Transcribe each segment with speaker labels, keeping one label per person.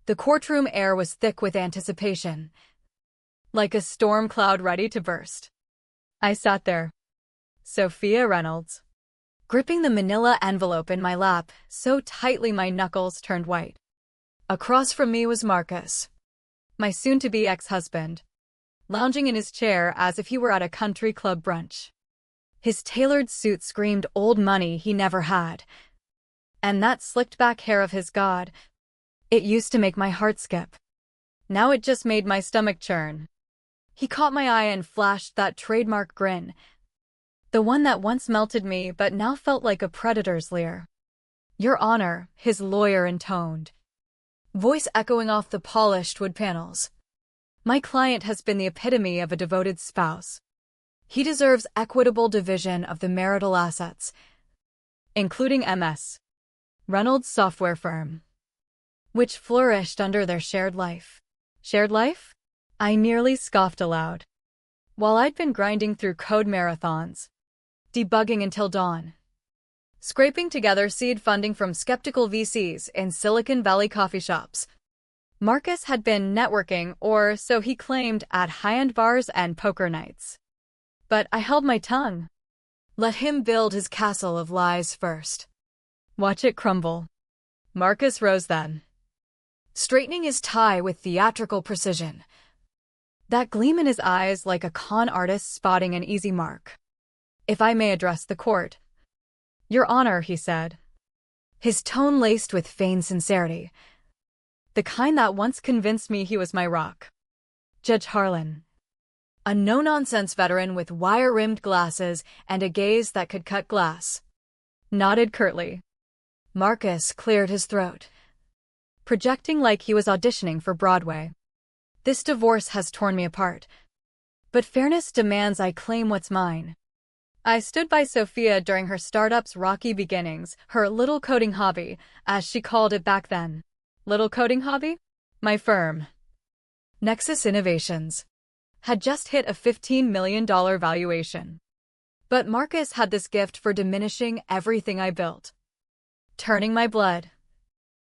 Speaker 1: The courtroom air was thick with anticipation, like a storm cloud ready to burst. I sat there, Sophia Reynolds, gripping the manila envelope in my lap so tightly my knuckles turned white. Across from me was Marcus, my soon-to-be ex-husband, lounging in his chair as if he were at a country club brunch. His tailored suit screamed old money he never had. And that slicked-back hair of his, God, it used to make my heart skip. Now it just made my stomach churn. He caught my eye and flashed that trademark grin, the one that once melted me but now felt like a predator's leer. "Your Honor," his lawyer intoned, voice echoing off the polished wood panels. "My client has been the epitome of a devoted spouse. He deserves equitable division of the marital assets, including MS. Reynolds' software firm, which flourished under their shared life." Shared life? I nearly scoffed aloud. While I'd been grinding through code marathons, debugging until dawn, scraping together seed funding from skeptical VCs in Silicon Valley coffee shops, Marcus had been networking, or so he claimed, at high-end bars and poker nights. But I held my tongue. Let him build his castle of lies first. Watch it crumble. Marcus rose then, straightening his tie with theatrical precision, that gleam in his eyes like a con artist spotting an easy mark. "If I may address the court." "Your Honor," he said, his tone laced with feigned sincerity, the kind that once convinced me he was my rock. Judge Harlan, a no-nonsense veteran with wire-rimmed glasses and a gaze that could cut glass, nodded curtly. Marcus cleared his throat, projecting like he was auditioning for Broadway. "This divorce has torn me apart, but fairness demands I claim what's mine." I stood by Sophia during her startup's rocky beginnings, her little coding hobby, as she called it back then. Little coding hobby? My firm, Nexus Innovations, had just hit a $15 million valuation. But Marcus had this gift for diminishing everything I built, turning my blood,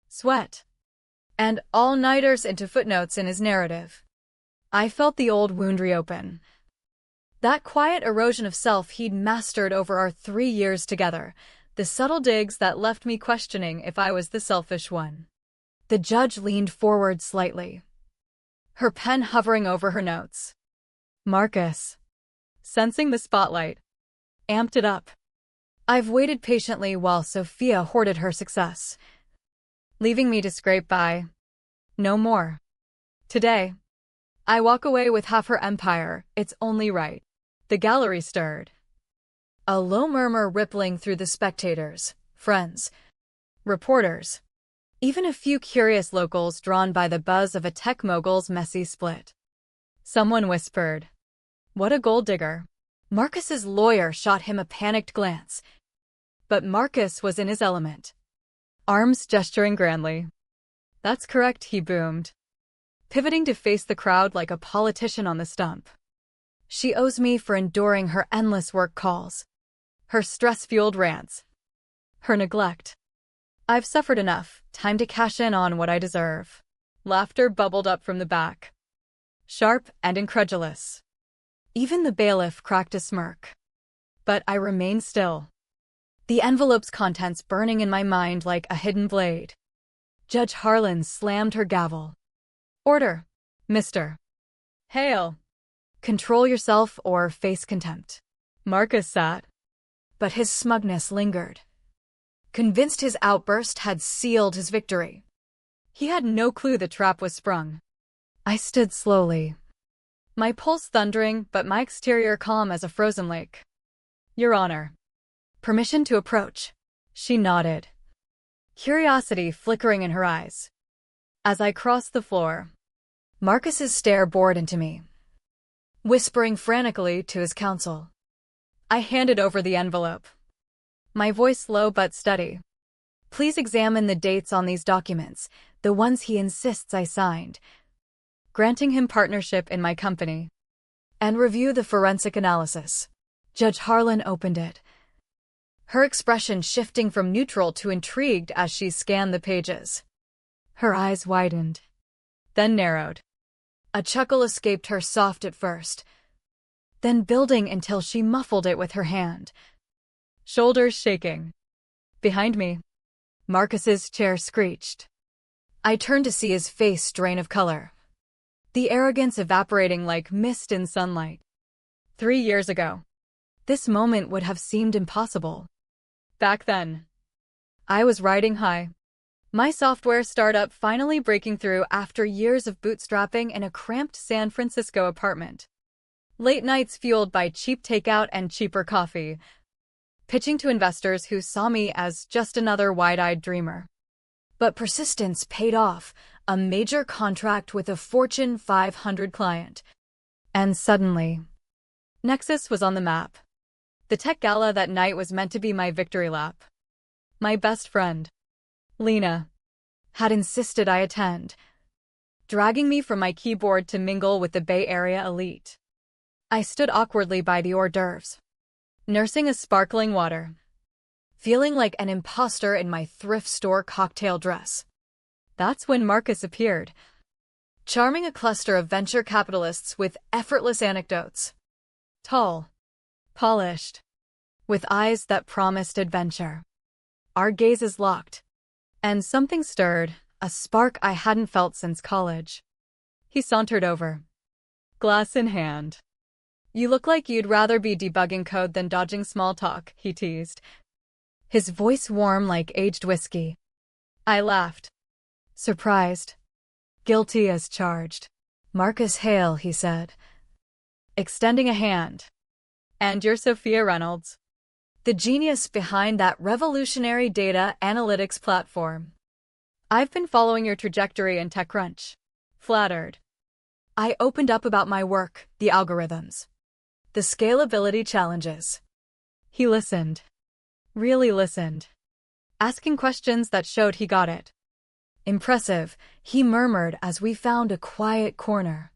Speaker 1: sweat, and all-nighters into footnotes in his narrative. I felt the old wound reopen. That quiet erosion of self he'd mastered over our 3 years together, the subtle digs that left me questioning if I was the selfish one. The judge leaned forward slightly, her pen hovering over her notes. Marcus, sensing the spotlight, amped it up. I've waited patiently while Sophia hoarded her success, leaving me to scrape by. No more. Today, I walk away with half her empire. It's only right. The gallery stirred, a low murmur rippling through the spectators, friends, reporters, even a few curious locals drawn by the buzz of a tech mogul's messy split. Someone whispered, "What a gold digger." Marcus's lawyer shot him a panicked glance, but Marcus was in his element, arms gesturing grandly. "That's correct," he boomed, pivoting to face the crowd like a politician on the stump. "She owes me for enduring her endless work calls, her stress-fueled rants, her neglect. I've suffered enough, time to cash in on what I deserve." Laughter bubbled up from the back, sharp and incredulous. Even the bailiff cracked a smirk. But I remained still, the envelope's contents burning in my mind like a hidden blade. Judge Harlan slammed her gavel. "Order, Mr. Hale. Control yourself or face contempt." Marcus sat, but his smugness lingered, convinced his outburst had sealed his victory. He had no clue the trap was sprung. I stood slowly, my pulse thundering but my exterior calm as a frozen lake. "Your Honor, permission to approach." She nodded, curiosity flickering in her eyes. As I crossed the floor, Marcus's stare bored into me, whispering frantically to his counsel. I handed over the envelope, my voice low but steady. "Please examine the dates on these documents, the ones he insists I signed, granting him partnership in my company, and review the forensic analysis." Judge Harlan opened it, her expression shifting from neutral to intrigued as she scanned the pages. Her eyes widened, then narrowed. A chuckle escaped her, soft at first, then building until she muffled it with her hand. Shoulders shaking. Behind me, Marcus's chair screeched. I turned to see his face drain of color, the arrogance evaporating like mist in sunlight. 3 years ago, this moment would have seemed impossible. Back then, I was riding high. My software startup finally breaking through after years of bootstrapping in a cramped San Francisco apartment. Late nights fueled by cheap takeout and cheaper coffee, pitching to investors who saw me as just another wide-eyed dreamer. But persistence paid off, a major contract with a Fortune 500 client. And suddenly, Nexus was on the map. The tech gala that night was meant to be my victory lap. My best friend, Lena, had insisted I attend, dragging me from my keyboard to mingle with the Bay Area elite. I stood awkwardly by the hors d'oeuvres, nursing a sparkling water, feeling like an imposter in my thrift store cocktail dress. That's when Marcus appeared, charming a cluster of venture capitalists with effortless anecdotes. Tall, polished, with eyes that promised adventure. Our gazes locked, and something stirred, a spark I hadn't felt since college. He sauntered over, glass in hand. You look like you'd rather be debugging code than dodging small talk, he teased, his voice warm like aged whiskey. I laughed, surprised, guilty as charged. Marcus Hale, he said, extending a hand. And you're Sophia Reynolds, the genius behind that revolutionary data analytics platform. I've been following your trajectory in TechCrunch. Flattered. I opened up about my work, the algorithms, the scalability challenges. He listened. Really listened. Asking questions that showed he got it. Impressive, he murmured as we found a quiet corner.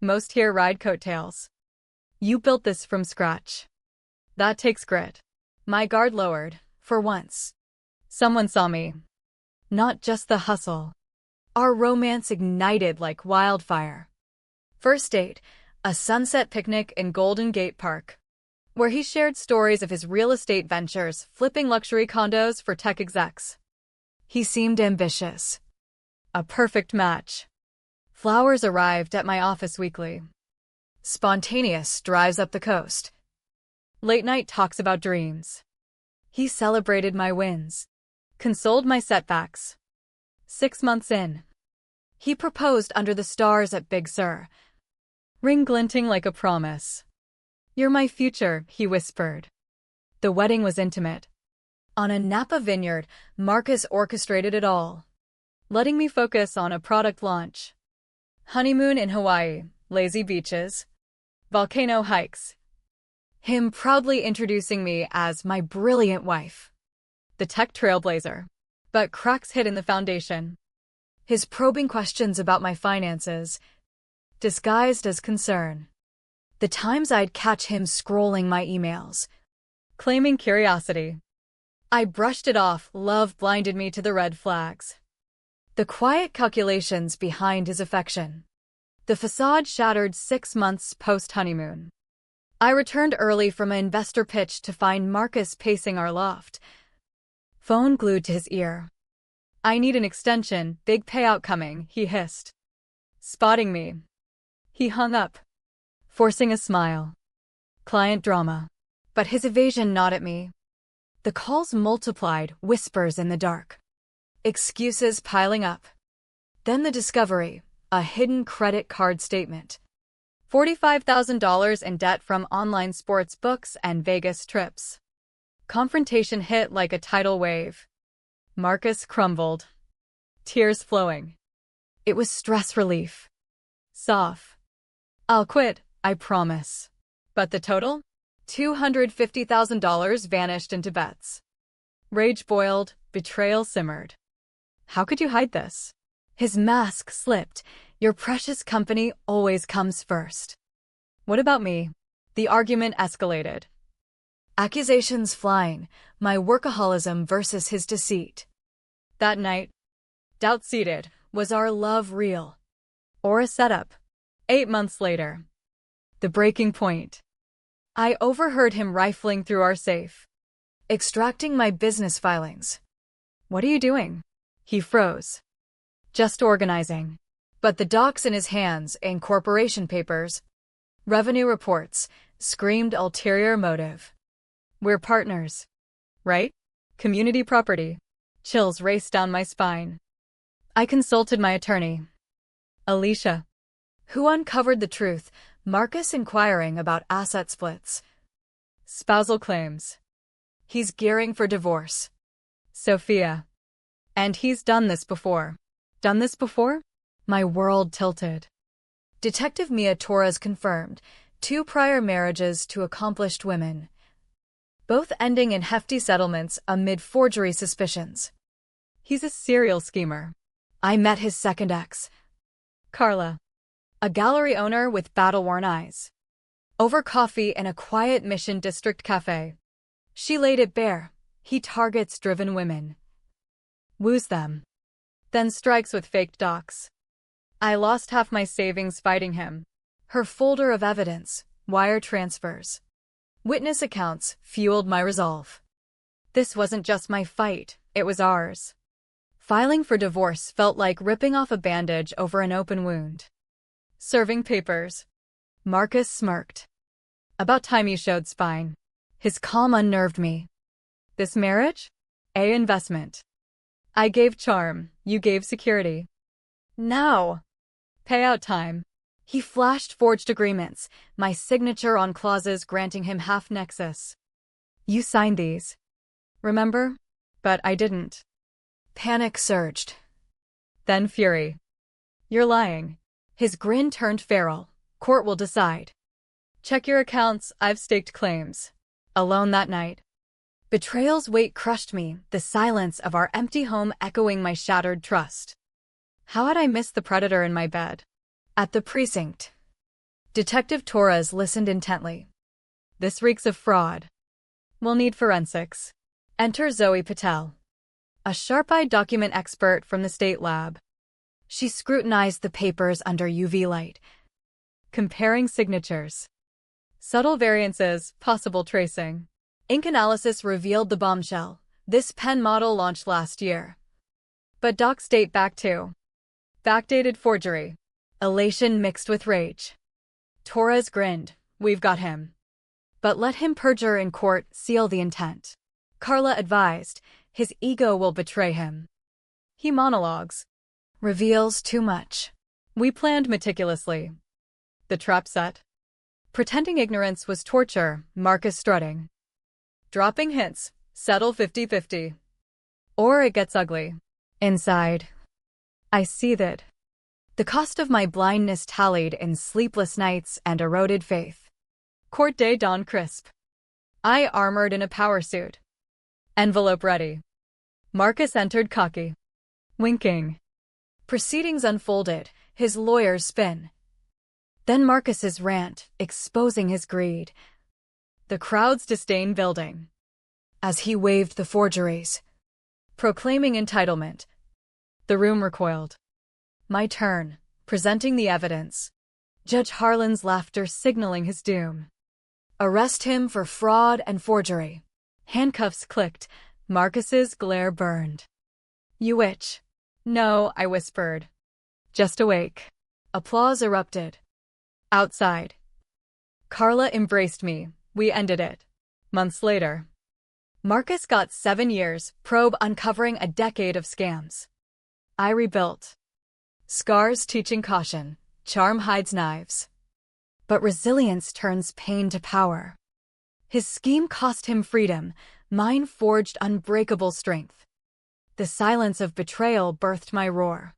Speaker 1: Most here ride coattails. You built this from scratch. That takes grit. My guard lowered, for once. Someone saw me. Not just the hustle. Our romance ignited like wildfire. First date, a sunset picnic in Golden Gate Park, where he shared stories of his real estate ventures, flipping luxury condos for tech execs. He seemed ambitious. A perfect match. Flowers arrived at my office weekly. Spontaneous drives up the coast. Late night talks about dreams. He celebrated my wins, consoled my setbacks. 6 months in, he proposed under the stars at Big Sur, ring glinting like a promise. You're my future, he whispered. The wedding was intimate. On a Napa vineyard, Marcus orchestrated it all, letting me focus on a product launch. Honeymoon in Hawaii, lazy beaches, volcano hikes. Him proudly introducing me as my brilliant wife, the tech trailblazer. But cracks hid in the foundation. His probing questions about my finances, disguised as concern. The times I'd catch him scrolling my emails, claiming curiosity. I brushed it off, love blinded me to the red flags. The quiet calculations behind his affection. The facade shattered 6 months post-honeymoon. I returned early from an investor pitch to find Marcus pacing our loft, phone glued to his ear. I need an extension, big payout coming, he hissed. Spotting me. He hung up, forcing a smile. Client drama. But his evasion gnawed at me. The calls multiplied, whispers in the dark. Excuses piling up. Then the discovery, a hidden credit card statement. $45,000 in debt from online sports books and Vegas trips. Confrontation hit like a tidal wave. Marcus crumbled, tears flowing. It was stress relief. Soft. I'll quit, I promise. But the total? $250,000 vanished into bets. Rage boiled, betrayal simmered. How could you hide this? His mask slipped. Your precious company always comes first. What about me? The argument escalated. Accusations flying, my workaholism versus his deceit. That night, Doubt seated. Was our love real? Or a setup? 8 months later. The breaking point. I overheard him rifling through our safe, extracting my business filings. What are you doing? He froze. Just organizing. But the docs in his hands, incorporation papers, revenue reports, screamed ulterior motive. We're partners, right? Community property. Chills raced down my spine. I consulted my attorney, Alicia, who uncovered the truth. Marcus inquiring about asset splits, spousal claims. He's gearing for divorce. Sophia. And he's done this before. Done this before? My world tilted. Detective Mia Torres confirmed 2 prior marriages to accomplished women, both ending in hefty settlements amid forgery suspicions. He's a serial schemer. I met his second ex, Carla, a gallery owner with battle-worn eyes. Over coffee in a quiet Mission District cafe, she laid it bare. He targets driven women, woos them, then strikes with faked docs. I lost half my savings fighting him. Her folder of evidence, wire transfers, witness accounts fueled my resolve. This wasn't just my fight, it was ours. Filing for divorce felt like ripping off a bandage over an open wound. Serving papers. Marcus smirked. About time you showed spine. His calm unnerved me. This marriage? A investment. I gave charm, you gave security. Now. Payout time. He flashed forged agreements, my signature on clauses granting him half nexus. You signed these. Remember? But I didn't. Panic surged. Then fury. You're lying. His grin turned feral. Court will decide. Check your accounts, I've staked claims. Alone that night. Betrayal's weight crushed me, the silence of our empty home echoing my shattered trust. How had I missed the predator in my bed? At the precinct. Detective Torres listened intently. This reeks of fraud. We'll need forensics. Enter Zoe Patel, a sharp-eyed document expert from the state lab. She scrutinized the papers under UV light, comparing signatures. Subtle variances, possible tracing. Ink analysis revealed the bombshell. This pen model launched last year. But docs date back to backdated forgery. Elation mixed with rage. Torres grinned. We've got him. But let him perjure in court, seal the intent. Carla advised. His ego will betray him. He monologues. Reveals too much. We planned meticulously. The trap set. Pretending ignorance was torture, Marcus strutting. Dropping hints, settle 50-50. Or it gets ugly. Inside. I seethed. The cost of my blindness tallied in sleepless nights and eroded faith. Court day dawned crisp. I armored in a power suit. Envelope ready. Marcus entered cocky. Winking. Proceedings unfolded, his lawyers spin. Then Marcus's rant, exposing his greed. The crowd's disdain building. As he waved the forgeries, proclaiming entitlement. The room recoiled. My turn, presenting the evidence. Judge Harlan's laughter signaling his doom. Arrest him for fraud and forgery. Handcuffs clicked. Marcus's glare burned. You witch. No, I whispered. Just awake. Applause erupted. Outside. Carla embraced me. We ended it. Months later. Marcus got 7 years, probe uncovering a decade of scams. I rebuilt. Scars teaching caution. Charm hides knives. But resilience turns pain to power. His scheme cost him freedom. Mine forged unbreakable strength. The silence of betrayal birthed my roar.